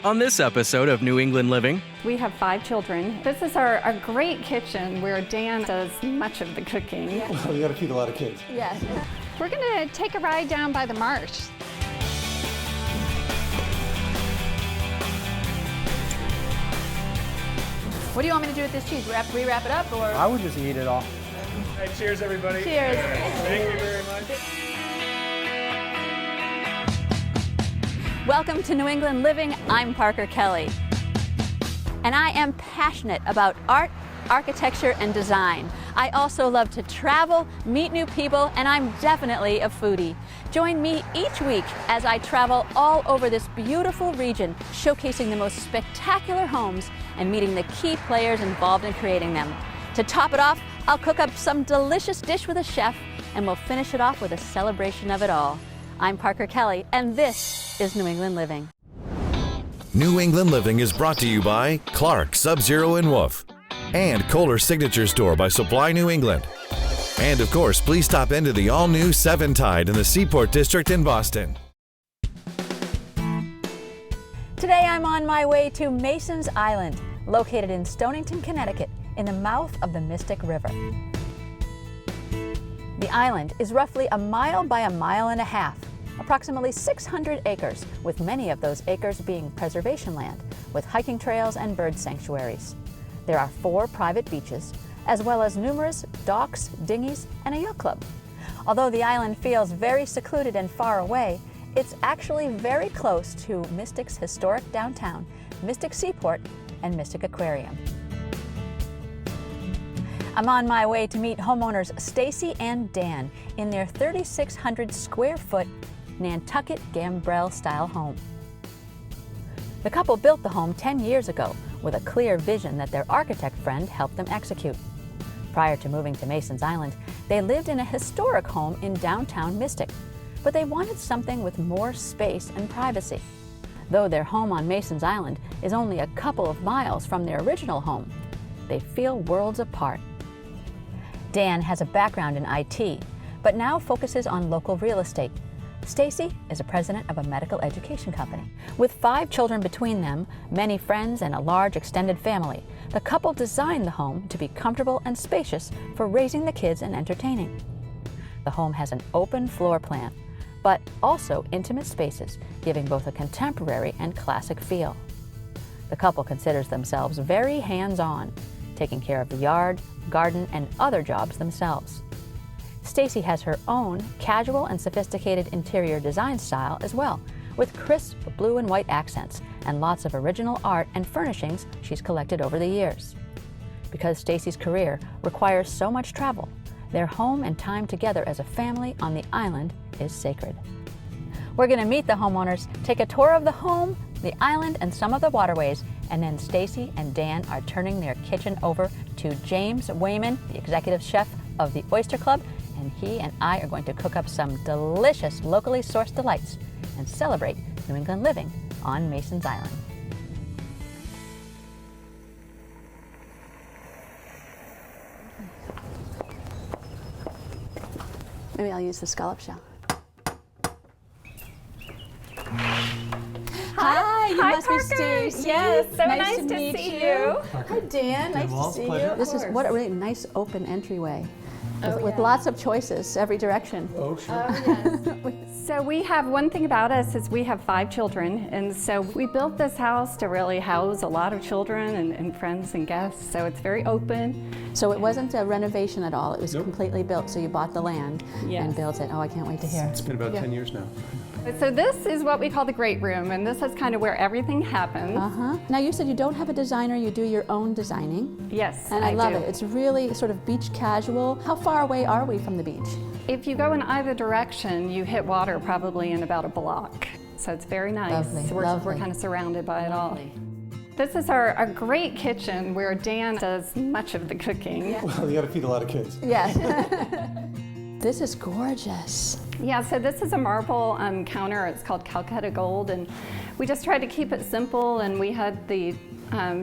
On this episode of New England Living, We have 5 children. This is our great kitchen where Dan does much of the cooking. Well, you got to feed a lot of kids. Yes. We're gonna take a ride down by the marsh. What do you want me to do with this cheese? Re-wrap it up, or? I would just eat it all. All right, cheers, everybody. Cheers. Thank you very much. Welcome to New England Living. I'm Parker Kelly. And I am passionate about art, architecture, and design. I also love to travel, meet new people, and I'm definitely a foodie. Join me each week as I travel all over this beautiful region, showcasing the most spectacular homes and meeting the key players involved in creating them. To top it off, I'll cook up some delicious dish with a chef, and we'll finish it off with a celebration of it all. I'm Parker Kelly, and this is New England Living. New England Living is brought to you by Clark, Sub-Zero and Wolf, and Kohler Signature Store by Supply New England. And of course, please stop into the all-new Seven Tide in the Seaport District in Boston. Today I'm on my way to Mason's Island, located in Stonington, Connecticut, in the mouth of the Mystic River. The island is roughly a mile by a mile and a half, approximately 600 acres, with many of those acres being preservation land, with hiking trails and bird sanctuaries. There are 4 private beaches, as well as numerous docks, dinghies, and a yacht club. Although the island feels very secluded and far away, it's actually very close to Mystic's historic downtown, Mystic Seaport, and Mystic Aquarium. I'm on my way to meet homeowners Stacy and Dan in their 3,600 square foot Nantucket Gambrel style home. The couple built the home 10 years ago with a clear vision that their architect friend helped them execute. Prior to moving to Mason's Island, they lived in a historic home in downtown Mystic, but they wanted something with more space and privacy. Though their home on Mason's Island is only a couple of miles from their original home, they feel worlds apart. Dan has a background in IT, but now focuses on local real estate. Stacy is a president of a medical education company. With 5 children between them, many friends, and a large extended family, the couple designed the home to be comfortable and spacious for raising the kids and entertaining. The home has an open floor plan, but also intimate spaces, giving both a contemporary and classic feel. The couple considers themselves very hands-on, taking care of the yard, garden, and other jobs themselves. Stacy has her own casual and sophisticated interior design style as well, with crisp blue and white accents and lots of original art and furnishings she's collected over the years. Because Stacy's career requires so much travel, their home and time together as a family on the island is sacred. We're going to meet the homeowners, take a tour of the home, the island, and some of the waterways, and then Stacy and Dan are turning their kitchen over to James Wayman, the executive chef of the Oyster Club, and he and I are going to cook up some delicious locally sourced delights and celebrate New England living on Mason's Island. Maybe I'll use the scallop shell. Hi, you must Parker. be Stacy. Yes, so nice to meet see you. Hi, Dan. Nice to see you. This is what a really nice open entryway with lots of choices, every direction. Oh, sure. So we have, one thing about us is we have 5 children, and so we built this house to really house a lot of children and friends and guests, so it's very open. So it wasn't a renovation at all. It was completely built. So you bought the land and built it. Oh, I can't wait to hear. It's been about 10 years now. So this is what we call the great room, and this is kind of where everything happens. Now you said you don't have a designer, you do your own designing. Yes, And I love do. it. It's really sort of beach casual. How far away are we from the beach? If you go in either direction, you hit water probably in about a block. So it's very nice. Lovely, We're lovely. kind of surrounded by it all. This is our great kitchen where Dan does much of the cooking. Well, you got to feed a lot of kids. Yes. This is gorgeous. Yeah, so this is a marble counter. It's called Calcutta Gold, and we just tried to keep it simple, and we had the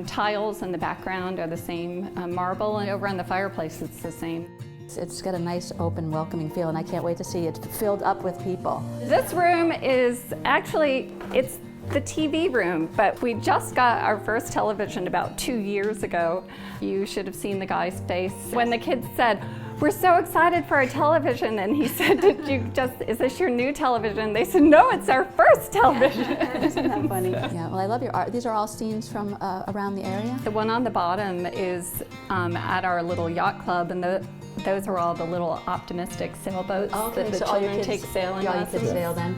tiles in the background are the same marble, and over on the fireplace it's the same. It's got a nice, open, welcoming feel, and I can't wait to see it filled up with people. This room is actually, it's the TV room, but we just got our first television about 2 years ago. You should have seen the guy's face when the kids said, "We're so excited for our television," and he said, is this your new television? They said, "No, it's our first television." Isn't that funny? Yeah, well, I love your art. These are all scenes from around the area? The one on the bottom is at our little yacht club, and those are all the little optimistic sailboats that the children take sailing all you kids lessons. sail then?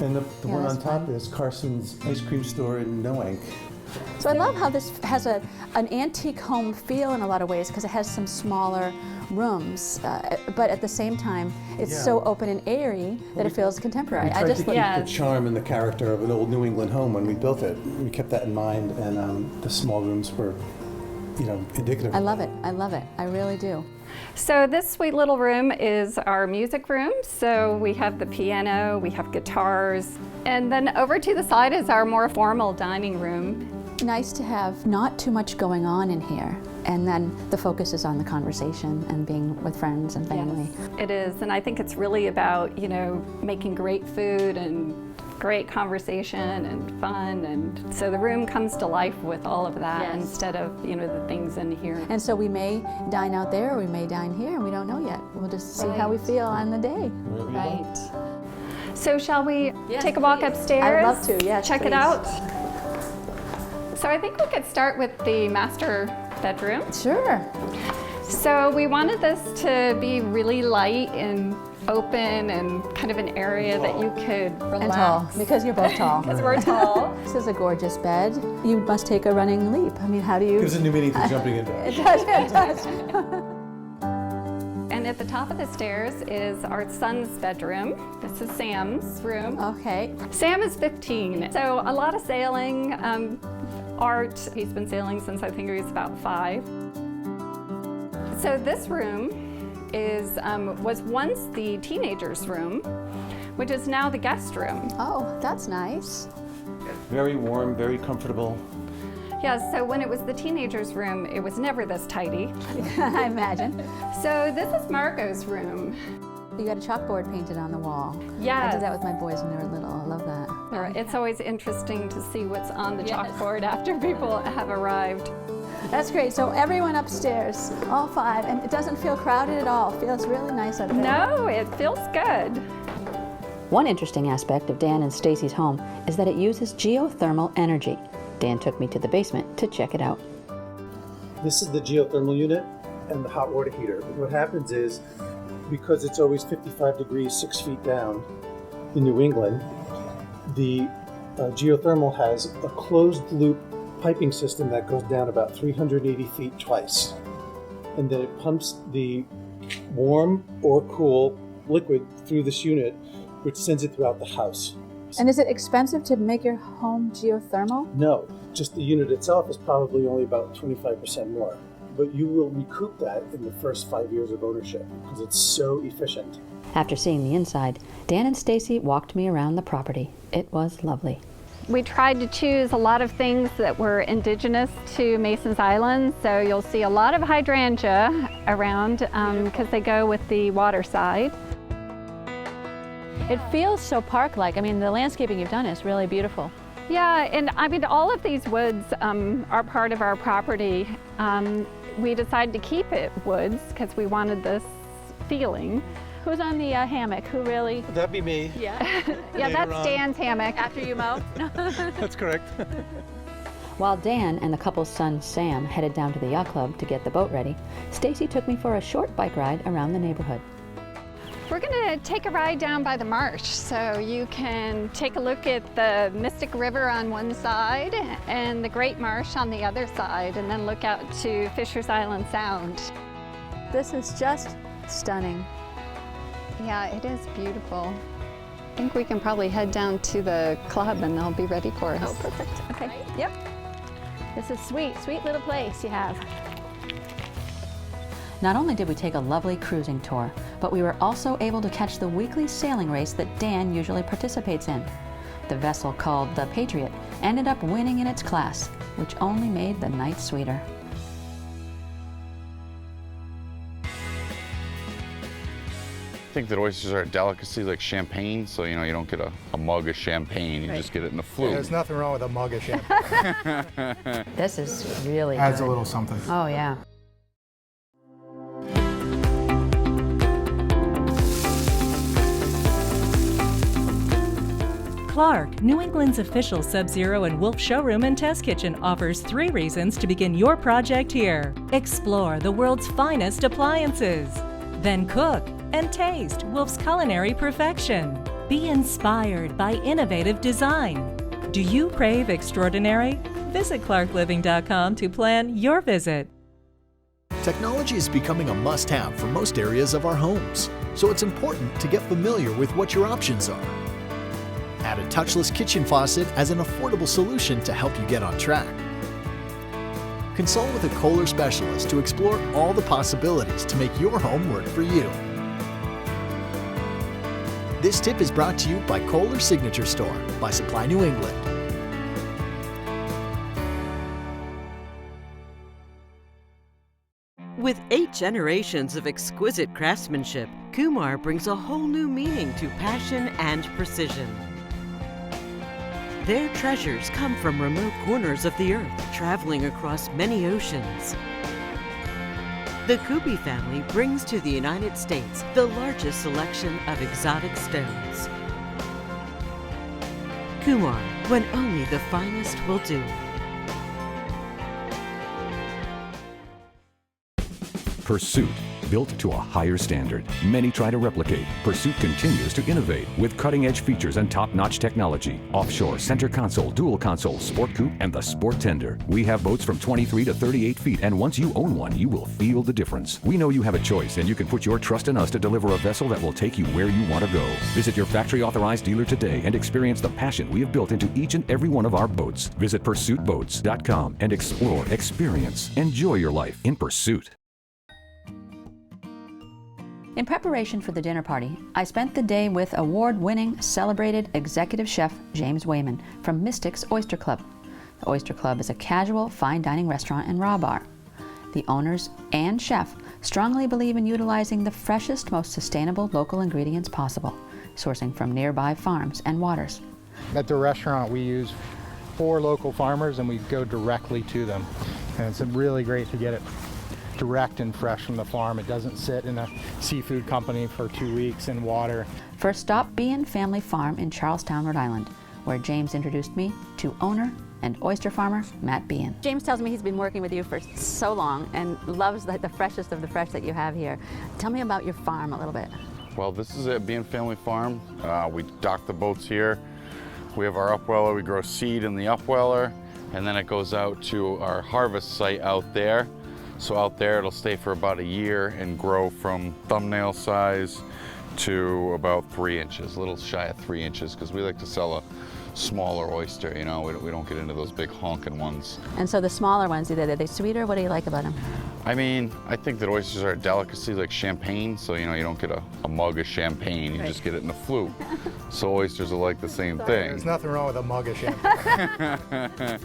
And the one on that's top fun. is Carson's ice cream store in Noank. So I love how this has an antique home feel in a lot of ways because it has some smaller rooms, but at the same time, it's so open and airy that it feels contemporary. We tried to keep Yeah. the charm and the character of an old New England home when we built it. We kept that in mind, and the small rooms were, indicative. I love it. I love it. I really do. So this sweet little room is our music room. So we have the piano, we have guitars, and then over to the side is our more formal dining room. Nice to have not too much going on in here, and then the focus is on the conversation and being with friends and family. Yes, it is, and I think it's really about, making great food and great conversation and fun, and so the room comes to life with all of that instead of, the things in here. And so we may dine out there or we may dine here, and we don't know yet. We'll just see how we feel on the day. Right. So shall we take a walk upstairs? I'd love to, yes, Check it please. out. So I think we could start with the master bedroom. Sure. So we wanted this to be really light and open and kind of an area that you could relax. And tall, because you're both tall. Because we're tall. This is a gorgeous bed. You must take a running leap. I mean, how do you? Gives a new meaning to jumping into it. It does, it does. And at the top of the stairs is our son's bedroom. This is Sam's room. Okay. Sam is 15, so a lot of sailing, art. He's been sailing since I think he was about 5. So this room was once the teenager's room, which is now the guest room. Oh, that's nice. Very warm, very comfortable. Yeah, so when it was the teenager's room, it was never this tidy. I imagine. So this is Margot's room. You got a chalkboard painted on the wall. I Yes. did that with my boys when they were little. I love that. It's always interesting to see what's on the chalkboard after people have arrived. That's great. So everyone upstairs, all 5, and it doesn't feel crowded at all. It feels really nice up there. No, it feels good. One interesting aspect of Dan and Stacy's home is that it uses geothermal energy. Dan took me to the basement to check it out. This is the geothermal unit and the hot water heater. What happens is, because it's always 55 degrees 6 feet down in New England, the geothermal has a closed loop piping system that goes down about 380 feet twice. And then it pumps the warm or cool liquid through this unit, which sends it throughout the house. And is it expensive to make your home geothermal? No, just the unit itself is probably only about 25% more. But you will recoup that in the first 5 years of ownership because it's so efficient. After seeing the inside, Dan and Stacy walked me around the property. It was lovely. We tried to choose a lot of things that were indigenous to Mason's Island, so you'll see a lot of hydrangea around because they go with the water side. It feels so park-like. I mean, the landscaping you've done is really beautiful. Yeah, and I mean, all of these woods are part of our property. We decided to keep it woods because we wanted this feeling. Who's on the hammock? Who really? That'd be me. Yeah. Yeah, Later that's on. Dan's hammock. After you mow? That's correct. While Dan and the couple's son Sam headed down to the yacht club to get the boat ready, Stacy took me for a short bike ride around the neighborhood. We're gonna take a ride down by the marsh, so you can take a look at the Mystic River on one side and the Great Marsh on the other side, and then look out to Fisher's Island Sound. This is just stunning. Yeah, it is beautiful. I think we can probably head down to the club and they'll be ready for us. Oh, perfect. Okay. Yep. This is sweet, sweet little place you have. Not only did we take a lovely cruising tour, but we were also able to catch the weekly sailing race that Dan usually participates in. The vessel called the Patriot ended up winning in its class, which only made the night sweeter. think that oysters are a delicacy like champagne, so you don't get a mug of champagne, you just get it in a flute. There's nothing wrong with a mug of champagne. This is really Adds good. a little something. Oh, yeah. Clark, New England's official Sub-Zero and Wolf showroom and test kitchen, offers 3 reasons to begin your project here. Explore the world's finest appliances. Then cook and taste Wolf's culinary perfection. Be inspired by innovative design. Do you crave extraordinary? Visit clarkliving.com to plan your visit. Technology is becoming a must-have for most areas of our homes, so it's important to get familiar with what your options are. Add a touchless kitchen faucet as an affordable solution to help you get on track. Consult with a Kohler specialist to explore all the possibilities to make your home work for you. This tip is brought to you by Kohler Signature Store by Supply New England. With 8 generations of exquisite craftsmanship, Kumar brings a whole new meaning to passion and precision. Their treasures come from remote corners of the earth, traveling across many oceans. The Kubi family brings to the United States the largest selection of exotic stones. Kumar, when only the finest will do. Pursuit, built to a higher standard. Many try to replicate. Pursuit continues to innovate with cutting-edge features and top-notch technology. Offshore, center console, dual console, sport coupe, and the sport tender. We have boats from 23 to 38 feet, and once you own one, you will feel the difference. We know you have a choice, and you can put your trust in us to deliver a vessel that will take you where you want to go. Visit your factory-authorized dealer today and experience the passion we have built into each and every one of our boats. Visit PursuitBoats.com and explore, experience, enjoy your life in Pursuit. In preparation for the dinner party, I spent the day with award-winning, celebrated executive chef James Wayman from Mystics Oyster Club. The Oyster Club is a casual, fine dining restaurant and raw bar. The owners and chef strongly believe in utilizing the freshest, most sustainable local ingredients possible, sourcing from nearby farms and waters. At the restaurant, we use 4 local farmers and we go directly to them. And it's really great to get it direct and fresh from the farm. It doesn't sit in a seafood company for 2 weeks in water. First stop, Bean Family Farm in Charlestown, Rhode Island, where James introduced me to owner and oyster farmer Matt Bean. James tells me he's been working with you for so long and loves the freshest of the fresh that you have here. Tell me about your farm a little bit. Well, this is at Bean Family Farm. We dock the boats here. We have our upweller. We grow seed in the upweller, and then it goes out to our harvest site out there. So out there it'll stay for about a year and grow from thumbnail size to about 3 inches, a little shy of 3 inches, because we like to sell a smaller oyster, you know, we don't get into those big honking ones. And so the smaller ones, are they sweeter? What do you like about them? I mean, I think that oysters are a delicacy like champagne, so you don't get a mug of champagne, you just get it in a flute. So oysters are like the same thing. There's nothing wrong with a mug of champagne.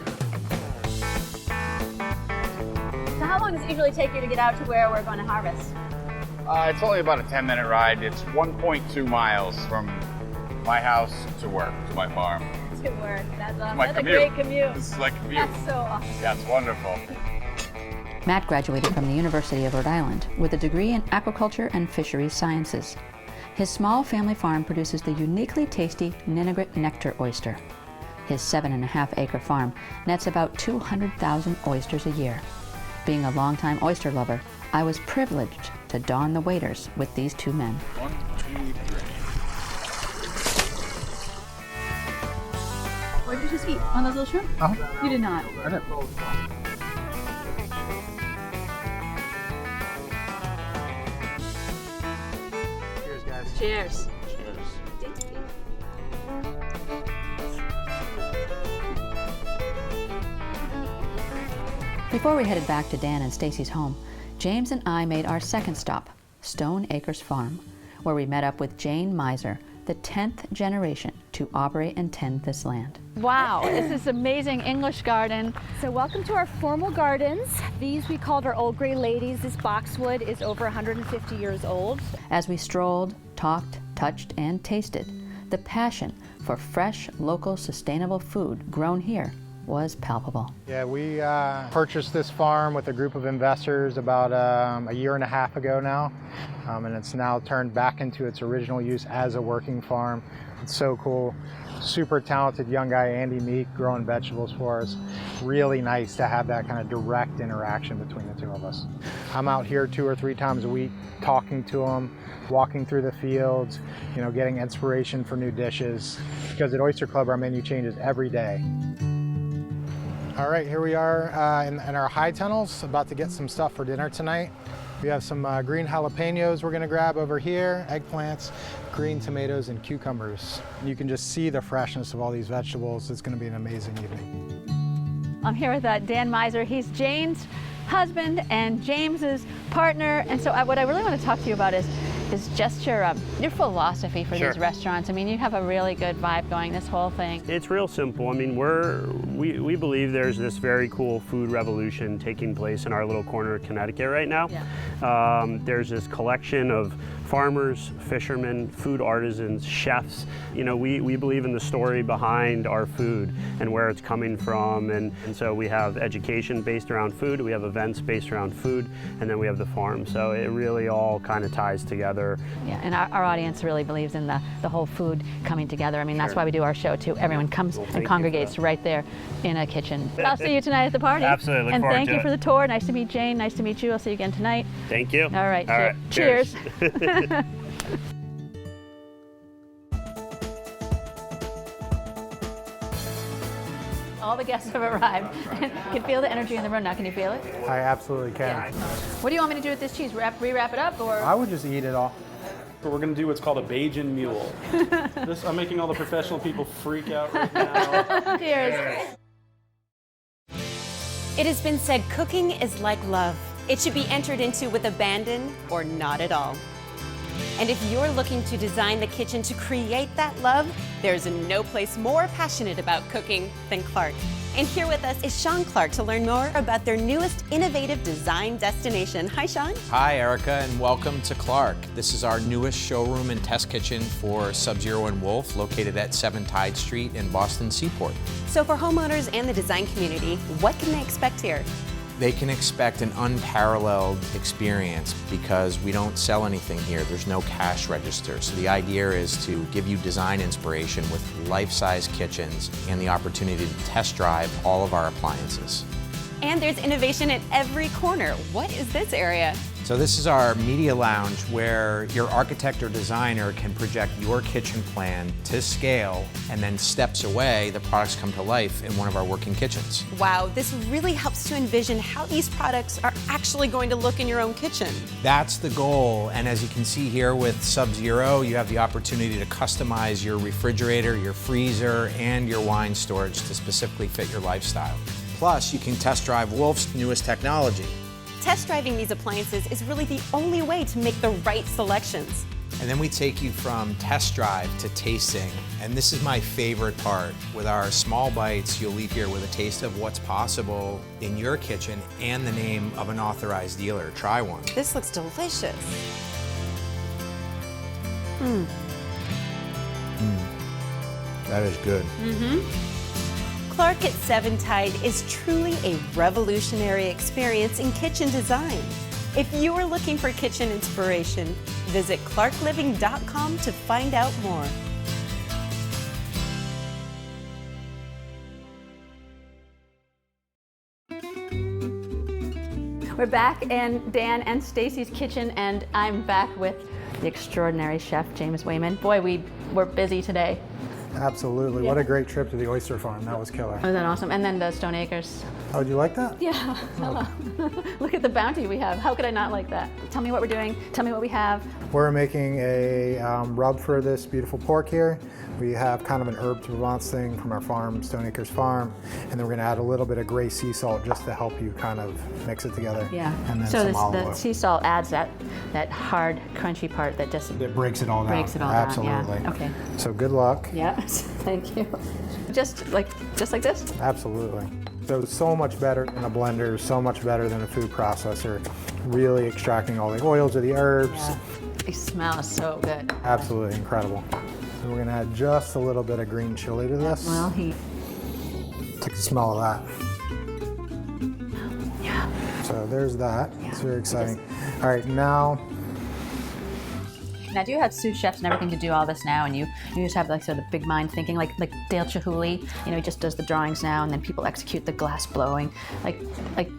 So how long does it usually take you to get out to where we're going to harvest? It's only about a 10-minute ride. It's 1.2 miles from my house to work, to my farm. To work. That's awesome. That's a great commute. This is like a commute. That's so awesome. Yeah, it's wonderful. Matt graduated from the University of Rhode Island with a degree in aquaculture and fisheries sciences. His small family farm produces the uniquely tasty Ninigret nectar oyster. His 7.5-acre farm nets about 200,000 oysters a year. Being a longtime oyster lover, I was privileged to don the waders with these 2 men. 1, 2, 3. What did you just eat? On those little shrimp? Uh-huh. You did not. I did. Cheers, guys. Cheers. Before we headed back to Dan and Stacy's home, James and I made our second stop, Stone Acres Farm, where we met up with Jane Miser, the 10th generation to operate and tend this land. Wow, this is amazing English garden. So welcome to our formal gardens. These we called our old gray ladies. This boxwood is over 150 years old. As we strolled, talked, touched, and tasted, the passion for fresh, local, sustainable food grown here was palpable. Yeah, we purchased this farm with a group of investors about a year and a half ago now, and it's now turned back into its original use as a working farm. It's so cool. Super talented young guy, Andy Meek, growing vegetables for us. Really nice to have that kind of direct interaction between the two of us. I'm out here 2 or 3 times a week talking to him, walking through the fields, you know, getting inspiration for new dishes, because at Oyster Club our menu changes every day. All right, here we are in our high tunnels, about to get some stuff for dinner tonight. We have some green jalapenos we're gonna grab over here, eggplants, green tomatoes, and cucumbers. You can just see the freshness of all these vegetables. It's gonna be an amazing evening. I'm here with Dan Miser. He's Jane's husband and James's partner. And so what I really want to talk to you about is just your philosophy for these restaurants. I mean, you have a really good vibe going, this whole thing. It's real simple. I mean, we believe there's this very cool food revolution taking place in our little corner of Connecticut right now. Yeah. There's this collection of farmers, fishermen, food artisans, chefs. You know, we believe in the story behind our food and where it's coming from. And so we have education based around food, we have events based around food, and then we have the farm. So it really all kind of ties together. Yeah, and our audience really believes in the whole food coming together. I mean, that's why we do our show too. Everyone comes and congregates right there in a kitchen. I'll see you tonight at the party. Absolutely, and thank you for the tour. Nice to meet Jane, nice to meet you. I'll see you again tonight. Thank you. All right. All right. Cheers. All the guests have arrived. You can feel the energy in the room now. Can you feel it? I absolutely can. Yeah. What do you want me to do with this cheese? Re-wrap it up, or? I would just eat it all. We're going to do what's called a Bajan mule. I'm making all the professional people freak out right now. Cheers. It has been said cooking is like love. It should be entered into with abandon or not at all. And if you're looking to design the kitchen to create that love, there's no place more passionate about cooking than Clark. And here with us is Sean Clark to learn more about their newest innovative design destination. Hi, Sean. Hi, Erica, and welcome to Clark. This is our newest showroom and test kitchen for Sub-Zero and Wolf, located at 7 Tide Street in Boston Seaport. So for homeowners and the design community, what can they expect here? They can expect an unparalleled experience because we don't sell anything here. There's no cash register. So the idea is to give you design inspiration with life-size kitchens and the opportunity to test drive all of our appliances. And there's innovation at every corner. What is this area? So this is our media lounge where your architect or designer can project your kitchen plan to scale, and then steps away, the products come to life in one of our working kitchens. Wow, this really helps to envision how these products are actually going to look in your own kitchen. That's the goal, and as you can see here with Sub-Zero, you have the opportunity to customize your refrigerator, your freezer, and your wine storage to specifically fit your lifestyle. Plus, you can test drive Wolf's newest technology. Test driving these appliances is really the only way to make the right selections. And then we take you from test drive to tasting. And this is my favorite part. With our small bites, you'll leave here with a taste of what's possible in your kitchen and the name of an authorized dealer. Try one. This looks delicious. That is good. Clark at 7 Tide is truly a revolutionary experience in kitchen design. If you are looking for kitchen inspiration, visit clarkliving.com to find out more. We're back in Dan and Stacy's kitchen, and I'm back with the extraordinary chef, James Wayman. Boy, we were busy today. Absolutely. Yeah. What a great trip to the oyster farm. That was killer. Wasn't that awesome? And then the Stone Acres. Oh, did you like that? Yeah. Hello. Look at the bounty we have. How could I not like that? Tell me what we're doing. Tell me what we have. We're making a rub for this beautiful pork here. We have kind of an herb to Provence thing from our farm, Stone Acres Farm, and then we're going to add a little bit of gray sea salt just to help you kind of mix it together. Yeah. And then so some olive the oil. sea salt adds that hard, crunchy part that just It breaks it all down. breaks it all Absolutely. down. Yeah. Okay. So good luck. Yeah. Thank you. Just like this? Absolutely. So much better than a blender, so much better than a food processor. Really extracting all the oils of the herbs. Yeah. They smell so good. Absolutely incredible. So we're gonna add just a little bit of green chili to this. Well, heat. Take the smell of that. Yeah. So there's that. It's very exciting. All right, now. Now, do you have sous chefs and everything to do all this now, and you just have like sort of big mind thinking, like Dale Chihuly, you know, he just does the drawings now, and then people execute the glass blowing. Like,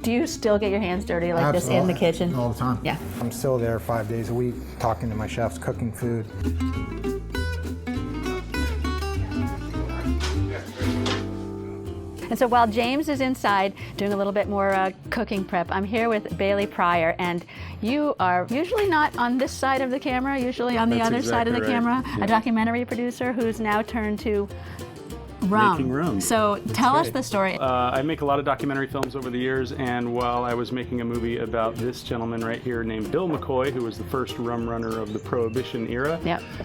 do you still get your hands dirty like this in the kitchen? All the time. Yeah. I'm still there 5 days a week, talking to my chefs, cooking food. And so while James is inside doing a little bit more cooking prep, I'm here with Bailey Pryor, and you are usually not on this side of the camera, usually on the other side of the camera, a documentary producer who's now turned to rum. Making rum. So tell us the story. I make a lot of documentary films over the years, and while I was making a movie about this gentleman right here named Bill McCoy, who was the first rum runner of the Prohibition era,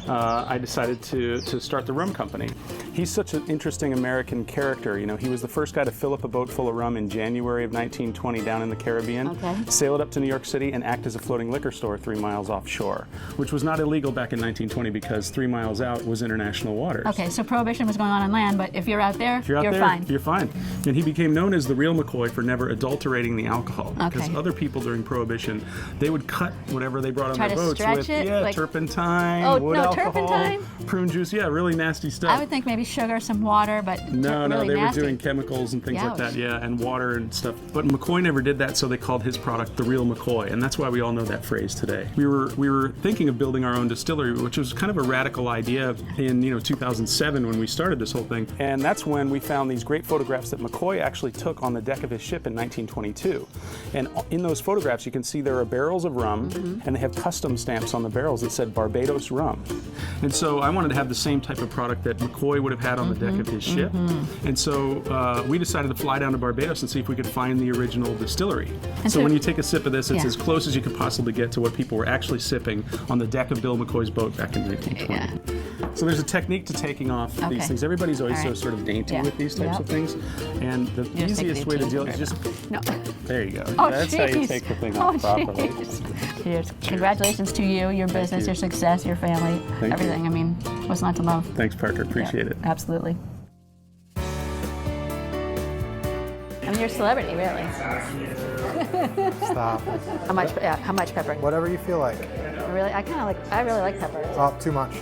I decided to start the rum company. He's such an interesting American character. You know, he was the first guy to fill up a boat full of rum in January of 1920 down in the Caribbean, sail it up to New York City, and act as a floating liquor store 3 miles offshore, which was not illegal back in 1920 because 3 miles out was international waters. Okay, so Prohibition was going on land, but if you're out there, you're fine. You're fine. And he became known as the real McCoy for never adulterating the alcohol. Because other people during Prohibition, they would cut whatever they brought on their boats with turpentine, wood alcohol, turpentine? prune juice, really nasty stuff. I would think maybe sugar, some water, but no, really they nasty. were doing chemicals and things like that, and water and stuff. But McCoy never did that, so they called his product the real McCoy, and that's why we all know that phrase today. We were thinking of building our own distillery, which was kind of a radical idea in 2007 when we started this whole thing, and that's when we found these great photographs that McCoy actually took on the deck of his ship in 1922. And in those photographs, you can see there are barrels of rum, and they have custom stamps on the barrels that said Barbados rum. And so I wanted to have the same type of product that McCoy would have had on the deck of his ship. And so we decided to fly down to Barbados and see if we could find the original distillery. And so when you take a sip of this, it's as close as you could possibly get to what people were actually sipping on the deck of Bill McCoy's boat back in 1920. So there's a technique to taking off these things. Everybody's always so sort of dainty with these types of things. And the easiest way to deal is just... There you go. Oh, that's how you take the thing off properly. Cheers. Congratulations to you, your business, your success, your family, everything. I mean, what's not to love? Thanks, Parker. Appreciate it. Absolutely. I mean, you're a celebrity, really. Stop. How much pepper? Whatever you feel like. Really, I really like pepper. Oh, too much.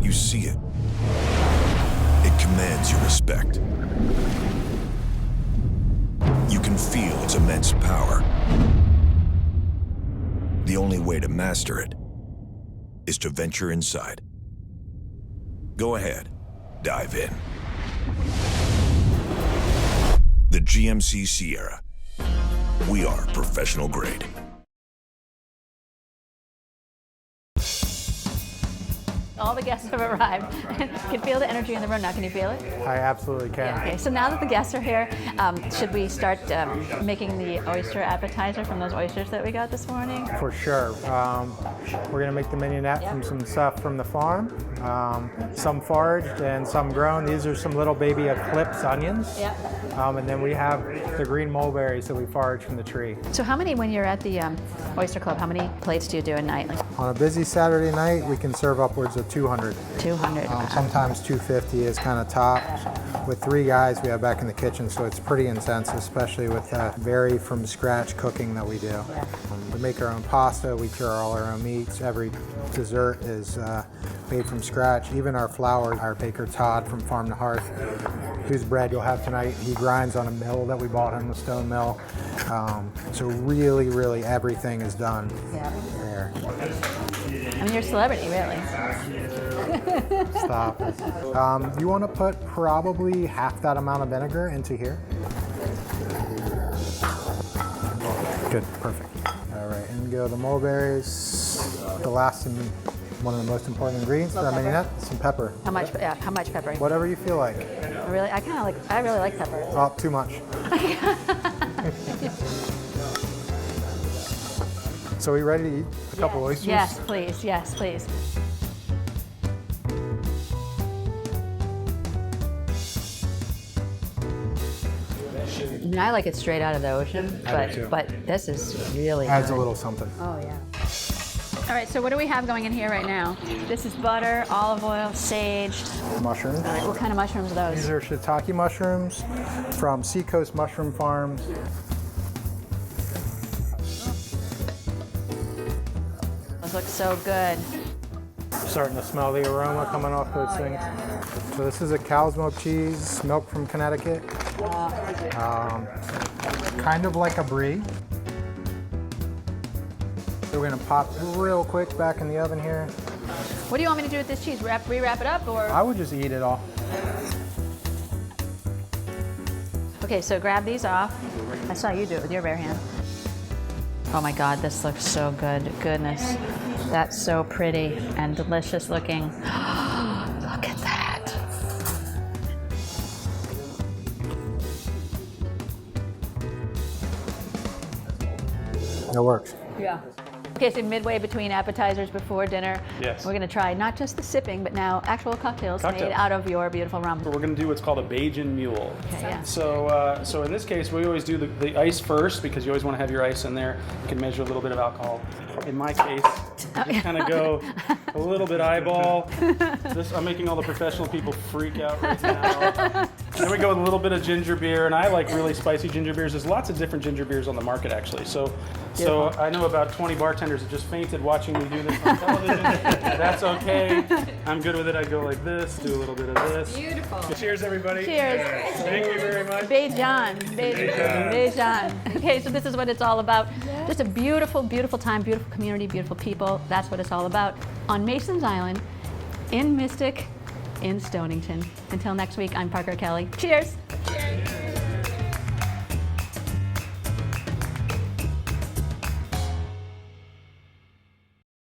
You see it. It commands your respect. You can feel its immense power. The only way to master it is to venture inside. Go ahead, dive in. The GMC Sierra. We are professional grade. All the guests have arrived. You can feel the energy in the room now. Can you feel it? I absolutely can. Okay, so now that the guests are here, should we start making the oyster appetizer from those oysters that we got this morning? For sure. We're going to make the mignonette from some stuff from the farm, some foraged and some grown. These are some little baby eclipse onions. Yep. And then we have the green mulberries that we foraged from the tree. So how many, when you're at the Oyster Club, how many plates do you do a night? On a busy Saturday night, we can serve upwards of 200. 200. Sometimes 250 is kind of top. With 3 guys we have back in the kitchen, so it's pretty intense, especially with very from scratch cooking that we do. We make our own pasta, we cure all our own meats. Every dessert is made from scratch. Even our flour, our baker Todd from Farm to Hearth, whose bread you'll have tonight, he grinds on a mill that we bought him, the stone mill. So really, really everything is done there. I mean, you're a celebrity, really. Stop it. You want to put probably half that amount of vinegar into here. Good, perfect. All right, and go the mulberries. The last and one of the most important ingredients for our mignonette, some pepper. How much? Yeah, how much pepper? Whatever you feel like. Really, I really like pepper. Oh, too much. So are we ready to eat a couple oysters? Yes, please. Yes, please. I mean, I like it straight out of the ocean, but this is really adds good. a little something. Oh yeah. All right, so what do we have going in here right now? This is butter, olive oil, sage. Mushrooms. All right, what kind of mushrooms are those? These are shiitake mushrooms from Seacoast Mushroom Farms. Those look so good. Starting to smell the aroma coming off those things. So this is a cow's milk cheese, milk from Connecticut. Kind of like a brie. So we're gonna pop real quick back in the oven here. What do you want me to do with this cheese? Re-wrap it up, or? I would just eat it all. Okay, so grab these off. I saw you do it with your bare hand. Oh my God, this looks so good. Goodness, that's so pretty and delicious looking. Look at that. It works. Yeah. Okay, so midway between appetizers before dinner, yes, we're going to try not just the sipping, but now actual cocktails made out of your beautiful rum. We're going to do what's called a Bajan Mule. Okay, yeah. So in this case, we always do the ice first because you always want to have your ice in there. You can measure a little bit of alcohol. In my case, I just kind of go a little bit eyeball. I'm making all the professional people freak out right now. Then we go with a little bit of ginger beer, and I like really spicy ginger beers. There's lots of different ginger beers on the market, actually. So I know about 20 bartenders that just fainted watching me do this on television. That's okay. I'm good with it. I go like this, do a little bit of this. Beautiful. Cheers, everybody. Cheers. Thank you very much. Bajan. Bajan. Okay, so this is what it's all about. Just a beautiful, beautiful time, beautiful community, beautiful people. That's what it's all about on Mason's Island, in Mystic, in Stonington. Until next week, I'm Parker Kelly. Cheers.